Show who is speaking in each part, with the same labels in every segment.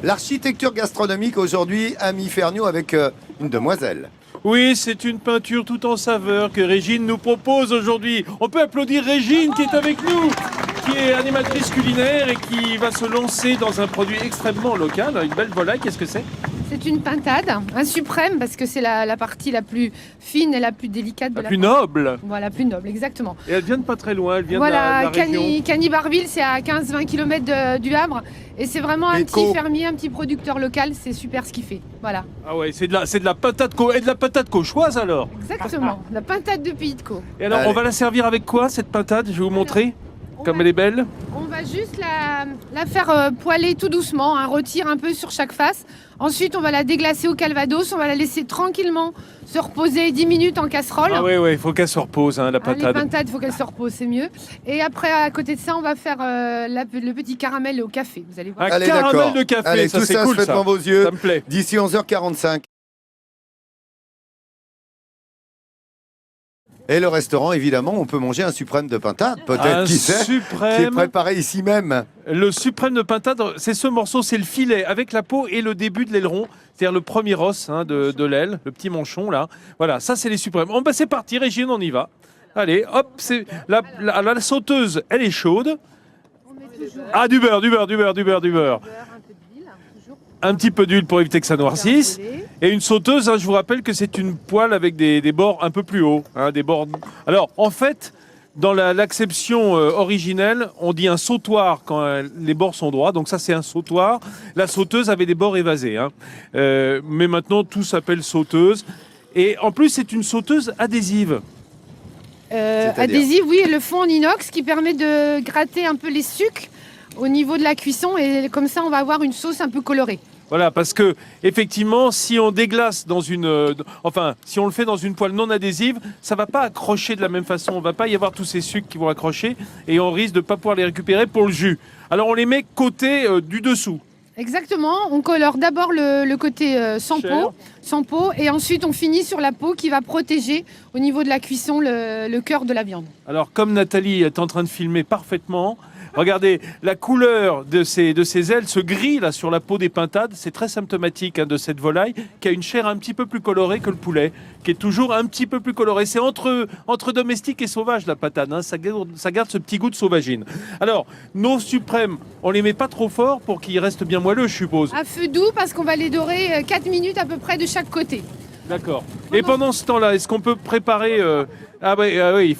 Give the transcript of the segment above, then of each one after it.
Speaker 1: L'architecture gastronomique aujourd'hui, Ami Ferniaud, avec une demoiselle.
Speaker 2: Oui, c'est une peinture tout en saveur que Régine nous propose aujourd'hui. On peut applaudir Régine qui est avec nous, qui est animatrice culinaire et qui va se lancer dans un produit extrêmement local, une belle volaille. Qu'est-ce que c'est ?
Speaker 3: C'est une pintade, un suprême, parce que c'est la partie la plus fine et la plus délicate de
Speaker 2: La
Speaker 3: la
Speaker 2: plus noble.
Speaker 3: Voilà, plus noble, exactement.
Speaker 2: Et elle vient de pas très loin, elle vient de
Speaker 3: Voilà,
Speaker 2: la région.
Speaker 3: Cagny-Barville, c'est à 15-20 km du Havre. Et c'est vraiment un
Speaker 1: Éco.
Speaker 3: petit fermier, un petit producteur local. C'est super ce qu'il fait. Voilà,
Speaker 2: Ah ouais, c'est de la patate et de la patate cauchoise alors.
Speaker 3: exactement. La pintade de Pays de Caux.
Speaker 2: Et alors,
Speaker 1: Allez.
Speaker 2: on va la servir avec quoi cette pintade ? Je vais vous montrer
Speaker 3: On
Speaker 2: comme
Speaker 3: va-
Speaker 2: elle est belle.
Speaker 3: On va juste la faire poêler tout doucement, un retire un peu sur chaque face. Ensuite, on va la déglacer au calvados. On va la laisser tranquillement se reposer 10 minutes en casserole.
Speaker 2: Ah ouais, il faut qu'elle se repose, hein, la
Speaker 3: Ah, les
Speaker 2: pintade.
Speaker 3: pintades, il faut qu'elles se reposent, c'est mieux. Et après, à côté de ça, on va faire le petit caramel au café. Vous allez voir.
Speaker 2: Un
Speaker 1: Allez,
Speaker 2: caramel
Speaker 1: d'accord.
Speaker 2: de café,
Speaker 1: Allez,
Speaker 2: ça
Speaker 1: tout
Speaker 2: c'est
Speaker 1: ça
Speaker 2: cool
Speaker 1: se fait
Speaker 2: ça.
Speaker 1: devant vos yeux.
Speaker 2: Ça me plaît.
Speaker 1: D'ici 11h45. Et le restaurant, évidemment, on peut manger un suprême de pintade, peut-être,
Speaker 2: Un
Speaker 1: qui sait, qui est
Speaker 2: suprême.
Speaker 1: préparé ici même.
Speaker 2: Le suprême de pintade, c'est ce morceau, c'est le filet avec la peau et le début de l'aileron, c'est-à-dire le premier os de l'aile, le petit manchon là. Voilà, ça c'est les suprêmes. Bon, bah, c'est parti, Régine, on y va. Allez, hop, c'est la sauteuse, elle est chaude.
Speaker 3: On met toujours
Speaker 2: Ah, du beurre.
Speaker 3: un peu d'huile, toujours.
Speaker 2: Un petit peu d'huile pour éviter que ça noircisse.
Speaker 3: Faire brûler.
Speaker 2: Et une sauteuse, hein, je vous rappelle que c'est une poêle avec des bords un peu plus hauts. Des bords... Alors, en fait, dans l'acception originelle, on dit un sautoir quand les bords sont droits. Donc ça, c'est un sautoir. La sauteuse avait des bords évasés. Mais maintenant, tout s'appelle sauteuse. Et en plus, c'est une sauteuse adhésive.
Speaker 1: C'est-à-dire
Speaker 3: Adhésive, oui, et le fond en inox qui permet de gratter un peu les sucres au niveau de la cuisson. Et comme ça, on va avoir une sauce un peu colorée.
Speaker 2: Voilà, parce que effectivement, si on déglace dans si on le fait dans une poêle non adhésive, ça va pas accrocher de la même façon. On va pas y avoir tous ces sucres qui vont accrocher et on risque de pas pouvoir les récupérer pour le jus. Alors on les met côté du dessous.
Speaker 3: Exactement, on colore d'abord le côté
Speaker 2: Chair.
Speaker 3: sans peau, et ensuite on finit sur la peau qui va protéger au niveau de la cuisson le cœur de la viande.
Speaker 2: Alors comme Nathalie est en train de filmer parfaitement, regardez la couleur de ces ailes, ce gris là sur la peau des pintades, c'est très symptomatique de cette volaille qui a une chair un petit peu plus colorée que le poulet, qui est toujours un petit peu plus colorée. C'est entre domestique et sauvage la pintade, ça garde ce petit goût de sauvagine. Alors nos suprêmes, on les met pas trop fort pour qu'ils restent bien moelleux, je suppose.
Speaker 3: À feu doux parce qu'on va les dorer 4 minutes à peu près de chaque côté.
Speaker 2: D'accord. Et pendant ce temps-là, est-ce qu'on peut préparer oui,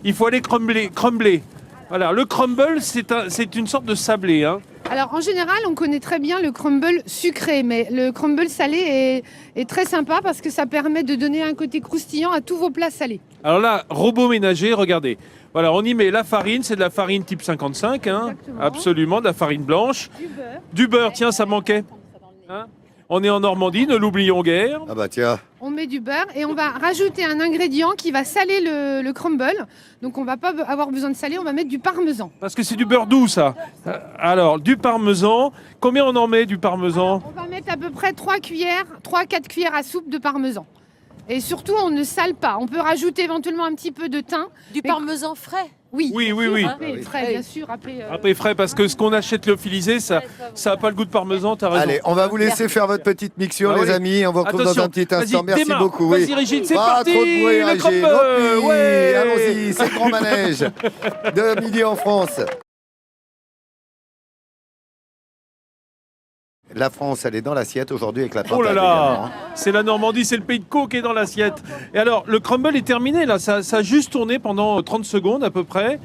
Speaker 2: il faut aller crumbler. Voilà, le crumble, c'est une sorte de sablé.
Speaker 3: Alors en général, on connaît très bien le crumble sucré, mais le crumble salé est très sympa parce que ça permet de donner un côté croustillant à tous vos plats salés.
Speaker 2: Alors là, robot ménager, regardez. Voilà, on y met la farine, c'est de la farine type 55,
Speaker 3: Exactement.
Speaker 2: absolument, de la farine blanche.
Speaker 3: Du beurre.
Speaker 2: Du beurre, tiens, ça manquait. On est en Normandie, ne l'oublions guère.
Speaker 1: Ah bah tiens,
Speaker 3: On met du beurre et on va rajouter un ingrédient qui va saler le crumble. Donc on va pas avoir besoin de saler, on va mettre du parmesan.
Speaker 2: Parce que c'est du beurre doux, ça. Alors, du parmesan. Combien on en met du parmesan ?
Speaker 3: On va mettre à peu près 3-4 cuillères à soupe de parmesan. Et surtout, on ne sale pas. On peut rajouter éventuellement un petit peu de thym.
Speaker 4: Du parmesan frais.
Speaker 3: Oui,
Speaker 2: Oui.
Speaker 3: Après, frais, bien sûr.
Speaker 2: Après frais, parce que ce qu'on achète lyophilisé, ça n'a pas le goût de parmesan, t'as raison.
Speaker 1: allez, on va vous laisser faire votre petite mixture,
Speaker 2: Ah
Speaker 1: les
Speaker 2: oui.
Speaker 1: amis. On vous retrouve
Speaker 2: Attention,
Speaker 1: dans un petit instant.
Speaker 2: vas-y,
Speaker 1: Merci
Speaker 2: démarre.
Speaker 1: beaucoup.
Speaker 2: Vas-y, Régine, c'est
Speaker 1: Pas
Speaker 2: parti,
Speaker 1: trop de bruit,
Speaker 2: le
Speaker 1: Régine.
Speaker 2: crumble,
Speaker 1: Hop,
Speaker 2: ouais.
Speaker 1: allons-y, c'est le grand manège de Midi en France. La France, elle est dans l'assiette aujourd'hui avec la pintade.
Speaker 2: Oh là
Speaker 1: également,
Speaker 2: là, c'est la Normandie, c'est le pays de Caux qui est dans l'assiette. Et alors, le crumble est terminé, là, ça a juste tourné pendant 30 secondes à peu près.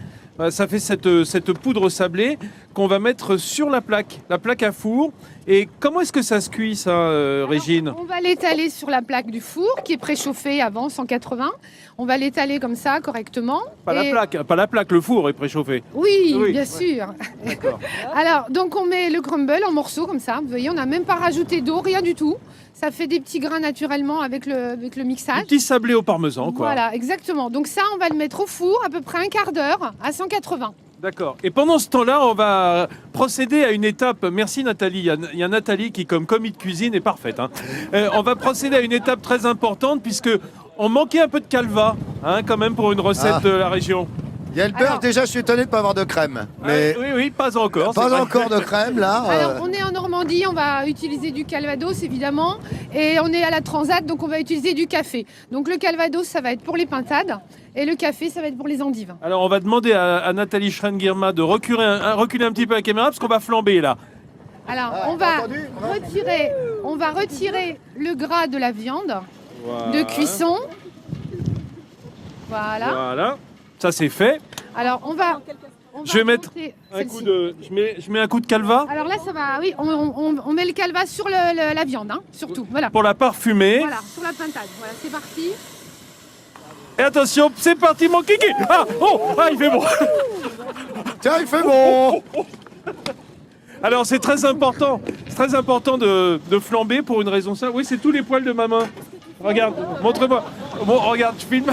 Speaker 2: Ça fait cette poudre sablée qu'on va mettre sur la plaque à four. Et comment est-ce que ça se cuit, ça, Régine ?
Speaker 3: On va l'étaler sur la plaque du four qui est préchauffée avant 180. On va l'étaler comme ça correctement.
Speaker 2: Pas la plaque, le four est préchauffé.
Speaker 3: Oui,
Speaker 2: Oui,
Speaker 3: bien
Speaker 2: ouais.
Speaker 3: sûr.
Speaker 2: D'accord.
Speaker 3: Alors, donc on met le crumble en morceaux comme ça. Vous voyez, on n'a même pas rajouté d'eau, rien du tout. Ça fait des petits grains naturellement avec le
Speaker 2: Un
Speaker 3: mixage.
Speaker 2: petit sablé au parmesan, quoi.
Speaker 3: Voilà, exactement. Donc ça, on va le mettre au four à peu près un quart d'heure à 180.
Speaker 2: D'accord. Et pendant ce temps-là, on va procéder à une étape. Merci Nathalie. Il y a Nathalie qui, comme commis de cuisine, est parfaite. On va procéder à une étape très importante puisque on manquait un peu de calva, quand même, pour une recette
Speaker 1: Ah.
Speaker 2: de la région.
Speaker 1: Il Il y a le beurre,
Speaker 3: Alors-
Speaker 1: déjà, je suis étonné de ne pas avoir de crème. Mais
Speaker 2: Oui, pas encore. c'est
Speaker 1: pas
Speaker 2: vrai.
Speaker 1: encore de crème, là.
Speaker 3: Alors, on est en Normandie, on va utiliser du Calvados, évidemment. Et on est à la Transat, donc on va utiliser du café. Donc, le Calvados, ça va être pour les pintades. Et le café, ça va être pour les endives.
Speaker 2: Alors, on va demander à Nathalie Schrein-Guirma de reculer un petit peu la caméra parce qu'on va flamber là.
Speaker 3: Alors,
Speaker 1: Ah,
Speaker 3: on va
Speaker 1: entendu
Speaker 3: retirer le gras de la viande de cuisson. Voilà.
Speaker 2: Voilà. Ça, c'est fait.
Speaker 3: Alors, on va
Speaker 2: Je vais mettre
Speaker 3: monter
Speaker 2: un
Speaker 3: celle-ci.
Speaker 2: coup de... Je mets un coup de calva
Speaker 3: Alors là, ça va, oui, on met le calva sur la viande, hein, surtout. Voilà.
Speaker 2: pour la parfumer.
Speaker 3: Voilà, sur la pintade. Voilà, c'est parti.
Speaker 2: Et attention, c'est parti, mon kiki. Il fait bon.
Speaker 1: Tiens, il fait bon.
Speaker 2: Alors, c'est très important de flamber pour une raison simple. Oui, c'est tous les poils de ma main. Regarde, montre-moi. Bon, regarde, je filme.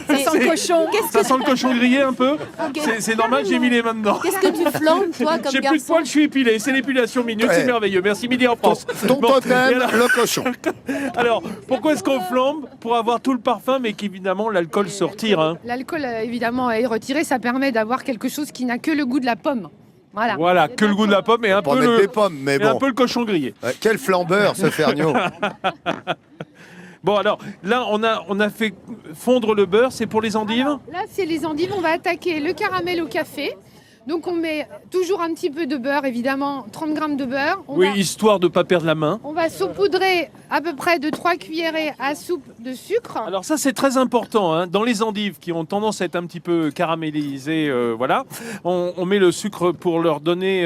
Speaker 4: Ça sent le cochon.
Speaker 2: Ça sent le cochon grillé un peu. C'est normal, j'ai mis les mains dedans.
Speaker 4: Qu'est-ce que tu flambes, toi, comme
Speaker 2: J'ai plus de
Speaker 4: garçon?
Speaker 2: poils, je suis épilé. C'est l'épilation minute,
Speaker 1: Ouais.
Speaker 2: c'est merveilleux. Merci, midi en France.
Speaker 1: Ton
Speaker 2: Bon, et
Speaker 1: totem,
Speaker 2: alors-
Speaker 1: le cochon.
Speaker 2: Alors, pourquoi est-ce qu'on flambe? Pour avoir tout le parfum, mais qu'évidemment l'alcool se retire. Hein.
Speaker 3: L'alcool, évidemment, est retiré. Ça permet d'avoir quelque chose qui n'a que le goût de la pomme. Voilà.
Speaker 2: Voilà, que le goût de la pomme et un
Speaker 1: Pour
Speaker 2: peu
Speaker 1: mettre des
Speaker 2: le,
Speaker 1: pommes, mais
Speaker 2: et un
Speaker 1: bon.
Speaker 2: peu le cochon grillé.
Speaker 1: Quel flambeur, ce Ferniaud.
Speaker 2: Bon, alors là, on a fait fondre le beurre. C'est pour les endives?
Speaker 3: Alors, là, c'est les endives. On va attaquer le caramel au café. Donc, on met toujours un petit peu de beurre, évidemment, 30 grammes de beurre.
Speaker 2: Oui, histoire de ne pas perdre la main.
Speaker 3: On va saupoudrer à peu près de 3 cuillerées à soupe de sucre.
Speaker 2: Alors ça, c'est très important. Hein. Dans les endives qui ont tendance à être un petit peu caramélisées, voilà, on met le sucre pour leur donner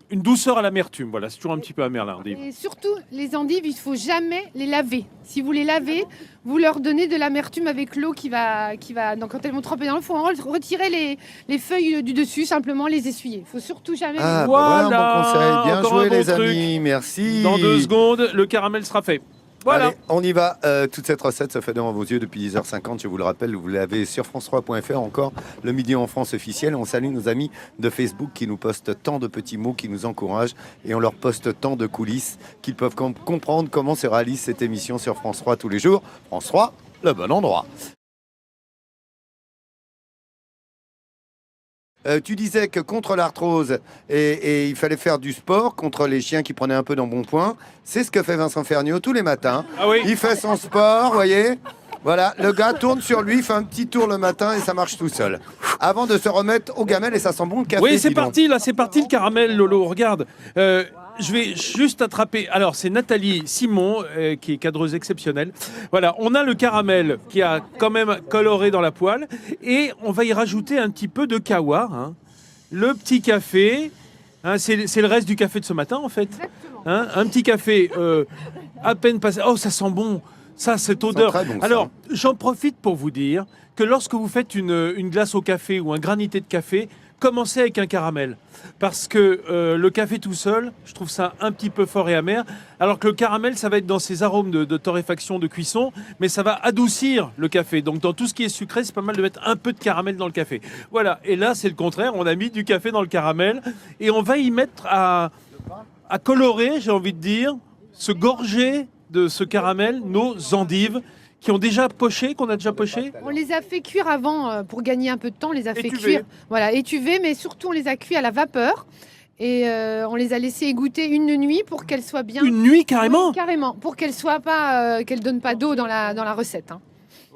Speaker 2: une douceur à l'amertume. Voilà, c'est toujours un petit peu amer l'endive.
Speaker 3: Et surtout, les endives, il ne faut jamais les laver. Si vous les lavez, vous leur donnez de l'amertume avec l'eau qui va... Donc, quand elles vont tremper dans l'eau, il faut retirer les feuilles du dessus, simplement les essuyer. Il ne faut surtout jamais
Speaker 1: Ah,
Speaker 3: les...
Speaker 1: voilà un
Speaker 2: Voilà,
Speaker 1: bon conseil. Bien
Speaker 2: encore
Speaker 1: joué,
Speaker 2: un bon
Speaker 1: les
Speaker 2: truc.
Speaker 1: amis. Merci.
Speaker 2: Dans 2 secondes, le caramel sera fait. Voilà.
Speaker 1: Allez, on y va. Toute cette recette se fait devant vos yeux depuis 10h50. Je vous le rappelle, vous l'avez sur France3.fr encore, le Midi en France officiel. On salue nos amis de Facebook qui nous postent tant de petits mots, qui nous encouragent. Et on leur poste tant de coulisses qu'ils peuvent comprendre comment se réalise cette émission sur France 3 tous les jours. France 3, le bon endroit. Tu disais que contre l'arthrose, et il fallait faire du sport contre les chiens qui prenaient un peu d'embonpoint. C'est ce que fait Vincent Ferniaud tous les matins.
Speaker 2: Ah oui.
Speaker 1: Il fait son sport, voyez. Voilà, le gars tourne sur lui, fait un petit tour le matin et ça marche tout seul. Avant de se remettre aux gamelles et ça sent bon le café.
Speaker 2: Oui, c'est
Speaker 1: dis donc.
Speaker 2: parti, là, c'est parti le caramel, Lolo. Regarde. Je vais juste attraper. Alors, c'est Nathalie Simon, qui est cadreuse exceptionnelle. Voilà, on a le caramel qui a quand même coloré dans la poêle. Et on va y rajouter un petit peu de kawa. Hein. Le petit café. Hein, c'est le reste du café de ce matin, en fait.
Speaker 3: Exactement.
Speaker 2: Hein, un petit café à peine passé. Oh, ça sent bon. Ça, cette odeur.
Speaker 1: très bon, ça.
Speaker 2: Alors, j'en profite pour vous dire que lorsque vous faites une glace au café ou un granité de café, commencez avec un caramel. Parce que le café tout seul, je trouve ça un petit peu fort et amer. Alors que le caramel, ça va être dans ses arômes de torréfaction, de cuisson, mais ça va adoucir le café. Donc dans tout ce qui est sucré, c'est pas mal de mettre un peu de caramel dans le café. Voilà. Et là, c'est le contraire. On a mis du café dans le caramel et on va y mettre à colorer, j'ai envie de dire, se gorger de ce caramel nos endives qui ont déjà poché, qu'on a déjà poché.
Speaker 3: On les a fait cuire avant pour gagner un peu de temps. On les a fait
Speaker 2: Étuvés.
Speaker 3: cuire, voilà, étuvés, mais surtout on les a cuits à la vapeur et on les a laissés égoutter une nuit pour qu'elles soient bien.
Speaker 2: Une nuit carrément.
Speaker 3: Oui, carrément, pour qu'elles soient pas, qu'elles donnent pas d'eau dans la recette. Hein.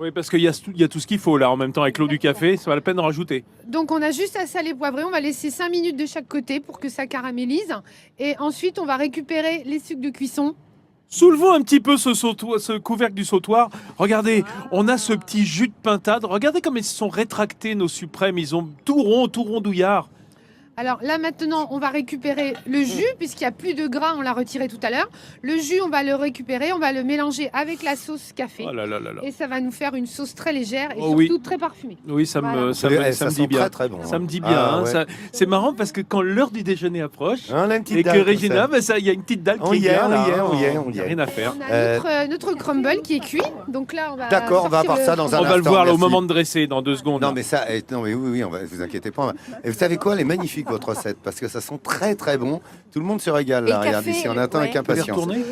Speaker 2: Oui, parce qu'il y a tout ce qu'il faut là en même temps avec l'eau du café, ça va la peine d'en rajouter.
Speaker 3: Donc on a juste à saler, poivrer. On va laisser 5 minutes de chaque côté pour que ça caramélise et ensuite on va récupérer les sucres de cuisson.
Speaker 2: Soulevons un petit peu ce couvercle du sautoir. Regardez, on a ce petit jus de pintade. Regardez comme ils se sont rétractés, nos suprêmes. Ils ont tout rondouillard.
Speaker 3: Alors là maintenant, on va récupérer le jus puisqu'il n'y a plus de gras, on l'a retiré tout à l'heure. Le jus, on va le récupérer, on va le mélanger avec la sauce café.
Speaker 2: Oh là là là là.
Speaker 3: Et ça va nous faire une sauce très légère et
Speaker 2: Oh
Speaker 3: surtout
Speaker 2: oui.
Speaker 3: très parfumée.
Speaker 2: Oui, ça
Speaker 3: Voilà.
Speaker 2: me, ça me,
Speaker 1: Eh,
Speaker 2: ça me
Speaker 1: sent
Speaker 2: dit bien.
Speaker 1: très très bon.
Speaker 2: Ça me dit bien.
Speaker 1: Ah,
Speaker 2: hein.
Speaker 1: ouais.
Speaker 2: C'est marrant parce que quand l'heure du déjeuner approche
Speaker 1: On a une petite
Speaker 2: et
Speaker 1: dalle
Speaker 2: que
Speaker 1: comme
Speaker 2: Régina,
Speaker 1: ça.
Speaker 2: ben ça, il y a une petite dalle
Speaker 1: On
Speaker 2: qui
Speaker 1: y est,
Speaker 2: bien,
Speaker 1: on
Speaker 2: là,
Speaker 1: y est,
Speaker 2: hein.
Speaker 1: on y est, on y
Speaker 2: Il y a
Speaker 1: est.
Speaker 2: rien à faire.
Speaker 3: On a notre crumble qui est cuit. Donc là, on va.
Speaker 1: D'accord, on va
Speaker 3: sortir
Speaker 1: voir ça
Speaker 3: le-
Speaker 1: dans un
Speaker 2: On va le
Speaker 1: instant,
Speaker 2: voir là, au
Speaker 1: merci.
Speaker 2: moment de dresser dans 2 secondes.
Speaker 1: Non mais ça, non mais oui, vous inquiétez pas. Et vous savez quoi, elle est magnifique votre recette parce que ça sent très très bon. Tout le monde se régale
Speaker 4: Et
Speaker 1: là.
Speaker 4: le
Speaker 1: Regarde
Speaker 4: café,
Speaker 1: ici, on attend
Speaker 4: ouais.
Speaker 1: avec
Speaker 2: Vous pouvez
Speaker 1: impatience.
Speaker 2: retourner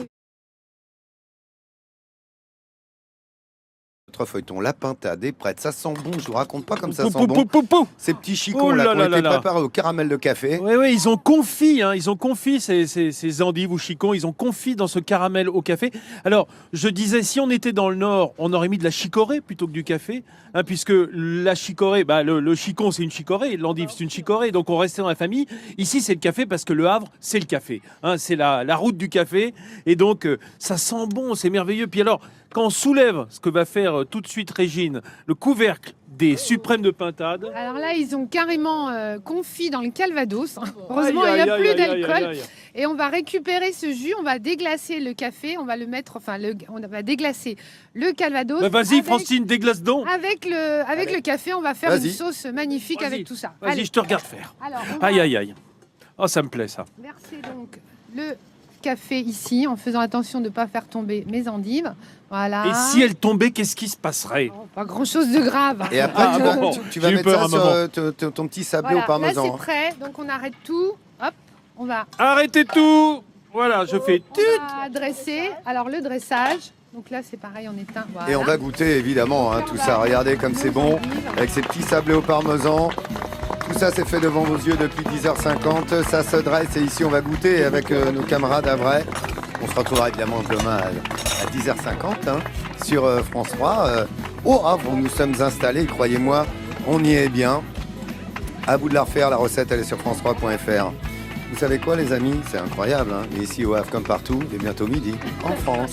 Speaker 1: notre feuilleton. La pintade est prête. Ça sent bon, je vous raconte pas comme ça
Speaker 2: Pou,
Speaker 1: sent
Speaker 2: pou,
Speaker 1: bon.
Speaker 2: pou, pou, pou.
Speaker 1: Ces petits chicons
Speaker 2: Oh
Speaker 1: là
Speaker 2: là
Speaker 1: qui ont
Speaker 2: là
Speaker 1: été
Speaker 2: là là.
Speaker 1: préparés au caramel de café.
Speaker 2: Oui, ils ont confit ces endives ou chicons, ils ont confit dans ce caramel au café. Alors, je disais, si on était dans le Nord, on aurait mis de la chicorée plutôt que du café, hein, puisque la chicorée, le chicon c'est une chicorée, l'endive c'est une chicorée, donc on restait dans la famille. Ici c'est le café parce que le Havre c'est le café, hein, c'est la route du café, et donc ça sent bon, c'est merveilleux. Puis alors, quand on soulève, ce que va faire tout de suite Régine, le couvercle des suprêmes de pintade.
Speaker 3: Alors là, ils ont carrément confit dans le Calvados. Heureusement,
Speaker 2: Aïe,
Speaker 3: il n'y a
Speaker 2: aïe,
Speaker 3: plus
Speaker 2: aïe, aïe,
Speaker 3: d'alcool.
Speaker 2: aïe, aïe.
Speaker 3: Et on va récupérer ce jus, on va déglacer le café, on va le mettre, on va déglacer le Calvados.
Speaker 2: Bah, vas-y, Francine, déglace donc.
Speaker 3: Avec le café, on va faire une
Speaker 1: Vas-y.
Speaker 3: sauce magnifique avec tout ça.
Speaker 2: Vas-y,
Speaker 3: Allez.
Speaker 2: je te regarde faire.
Speaker 3: Alors, on
Speaker 2: Aïe,
Speaker 3: va
Speaker 2: aïe, aïe. Oh, ça me plaît, ça.
Speaker 3: verser donc le café ici, en faisant attention de ne pas faire tomber mes endives. Voilà.
Speaker 2: Et si elle tombait, qu'est-ce qui se passerait?
Speaker 3: Pas grand-chose de grave.
Speaker 1: Et après,
Speaker 2: Ah, bon.
Speaker 1: tu vas
Speaker 2: J'ai eu
Speaker 1: mettre
Speaker 2: peur
Speaker 1: ça
Speaker 2: un
Speaker 1: sur
Speaker 2: moment.
Speaker 1: ton petit sablé
Speaker 3: Voilà,
Speaker 1: au parmesan.
Speaker 3: là c'est prêt, donc on arrête tout. Hop, on va
Speaker 2: Arrêtez tout. Voilà, je fais
Speaker 3: dresser. Alors le dressage, donc là c'est pareil, on éteint. Voilà.
Speaker 1: Et on va goûter évidemment hein, tout ça. Regardez comme c'est bon. Avec ces petits sablés au parmesan. Tout ça c'est fait devant vos yeux depuis 10h50. Ça se dresse et ici on va goûter avec nos camarades à vrai. On se retrouvera évidemment demain à 10h50 hein, sur France 3. Au Havre, où nous sommes installés, croyez-moi, on y est bien. À vous de la refaire, la recette elle est sur france3.fr. Vous savez quoi les amis, c'est incroyable, hein, mais ici au Havre comme partout, il est bientôt midi en France.